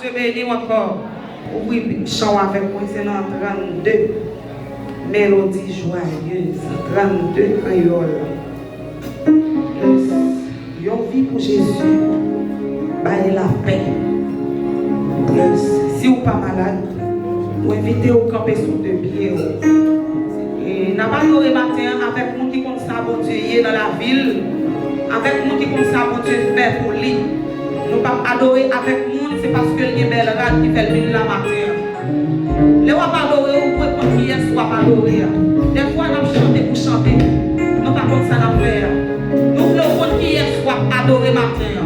Dieu béni encore. Oui, chant avec moi, c'est dans 32. Mélodie joyeuse, 32 créoles. Yon vie pour Jésus, baille la paix. Si vous n'êtes pas malade, vous invitez au camper sur deux pieds. Et n'a pas adoré matin avec nous qui compte ça, bon Dieu, dans la ville, avec nous qui compte ça, bon Dieu, faire pour lui. Nous pas adorer avec nous, c'est parce que il y a belle rade qui fait le ville la matin. Les gens pas adorer, vous pouvez prendre qui est, soit pas adorer. Des fois, nous chantons pour chanter. Nous pas comme ça nous faire. Nous voulons prendre qui est, soit adorer matin.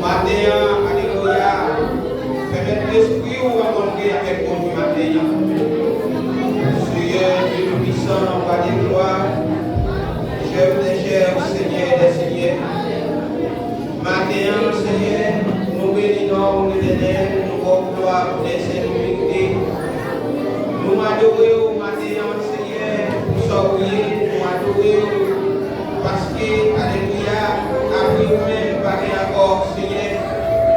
Matin, alléluia. Permettez l'esprit ou abonder avec mon Dieu matin. Seigneur, Dieu puissant, roi des gloires, chef des chefs, Seigneur des seigneurs. Matin, Seigneur, nous bénissons l'Éternel, nous rendons gloire pour les saints. Nous adorons matin, Seigneur, pour sauver, nous adorons parce que, alléluia, après nous-mêmes, par encore, Seigneur,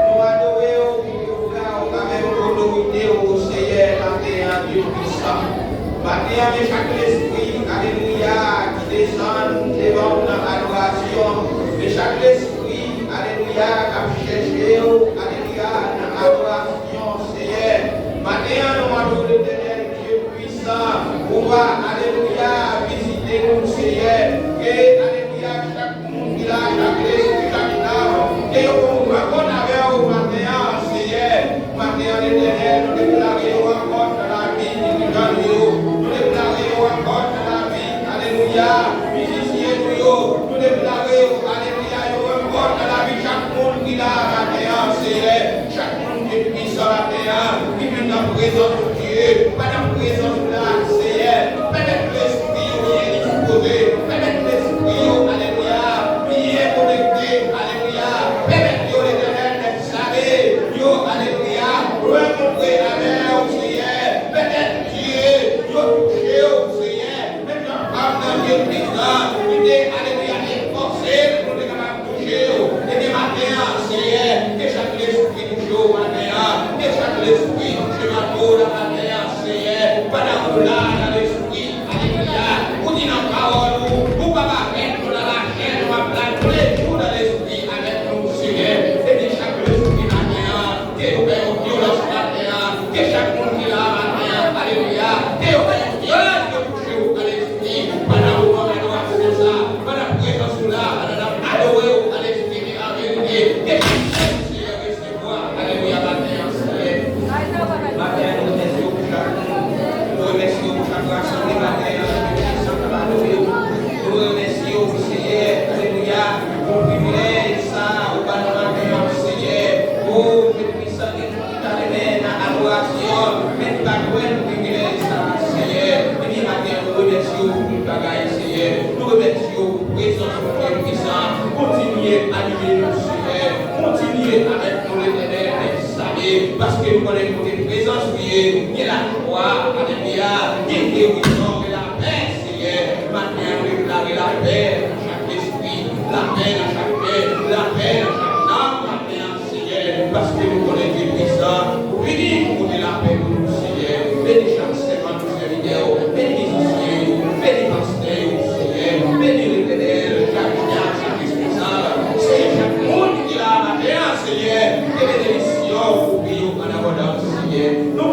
nous adorons, nous avons l'autorité au Seigneur, matin, Dieu puissant. Matin, avec chaque esprit, alléluia, qui descend devant l'adoration, et chaque esprit, alléluia, qui a cherché, alléluia, dans l'adoration, Seigneur. Matin, nous adorons l'Éternel, Dieu puissant, pour voir, alléluia, visiter nous, Seigneur, et alléluia, chaque monde qui a, chaque esprit, chaque âme, et on va qu'on avait au matin, Seigneur, matin, l'Éternel, nous déclarons encore dans la vie, nous déclarons encore dans la vie, alléluia, musiciens, nous déclarons, alléluia, encore dans la vie, chaque monde qui a matin, Seigneur, chaque monde qui est puissant la terre, qui vient dans la présence de Dieu, pas dans la présence de la Seigneur, peut-être l'esprit qui est disposé, peut-être l'esprit, alléluia, qui est connecté, alléluia, peut-être l'Éternel d'être salé, alléluia, rencontrer la mer au Seigneur, peut-être Dieu, touché au Seigneur, maintenant, dans Dieu puissant, il est, alléluia, forcé pour les capables de toucher, et des matins, Seigneur, que chaque esprit touche au matin, que chaque esprit touche ma peau la matin, Seigneur, pendant que là, dans l'esprit, alléluia, vous dites en parole, vous ne pouvez pas mettre dans la chaîne, on va placer tous les jours dans l'esprit avec nous, Seigneur, et de chaque esprit matin, que vous avez une violence matin, que chaque monde qui l'a matin, alléluia, que vous avez une violence de toucher à l'esprit, pendant que vous avez adoration ça, pendant que vous êtes là, adorer à l'esprit de la vérité, que chaque Seigneur recevoir, alléluia, matin, Seigneur. Matin, nous remercions pour chaque monde, nous remercions pour chaque assemblée matin, nous remercions, Seigneur, alléluia, pour le privilège, ça, au bas de matin, Seigneur, pour le puissant et tout à l'humaine, adoration, mais tu vas trouver le privilège, ça, Seigneur, et bien matin, nous remercions pour le bagage, Seigneur, nous remercions pour la présence de Dieu puissant, continuez à animer nous, Seigneur, continuez avec nous, l'Éternel, parce que nous connaissons votre présence, il y a la joie, alléluia, il y a la guérison, il y a la paix, Seigneur. Maintenant, nous déclarons la paix dans chaque esprit, la paix dans chaque paix, la paix dans chaque âme, maintenant, Seigneur, parce que nous connaissons Dieu puissant. Venez pour donner la paix pour nous, Seigneur. Bénis chaque servant de serviteur, bénis les musiciens, bénis les pasteurs, Seigneur, bénis l'Éternel, chaque responsable, Seigneur, chaque monde qui l'a matin, Seigneur, et bénédiction. Nous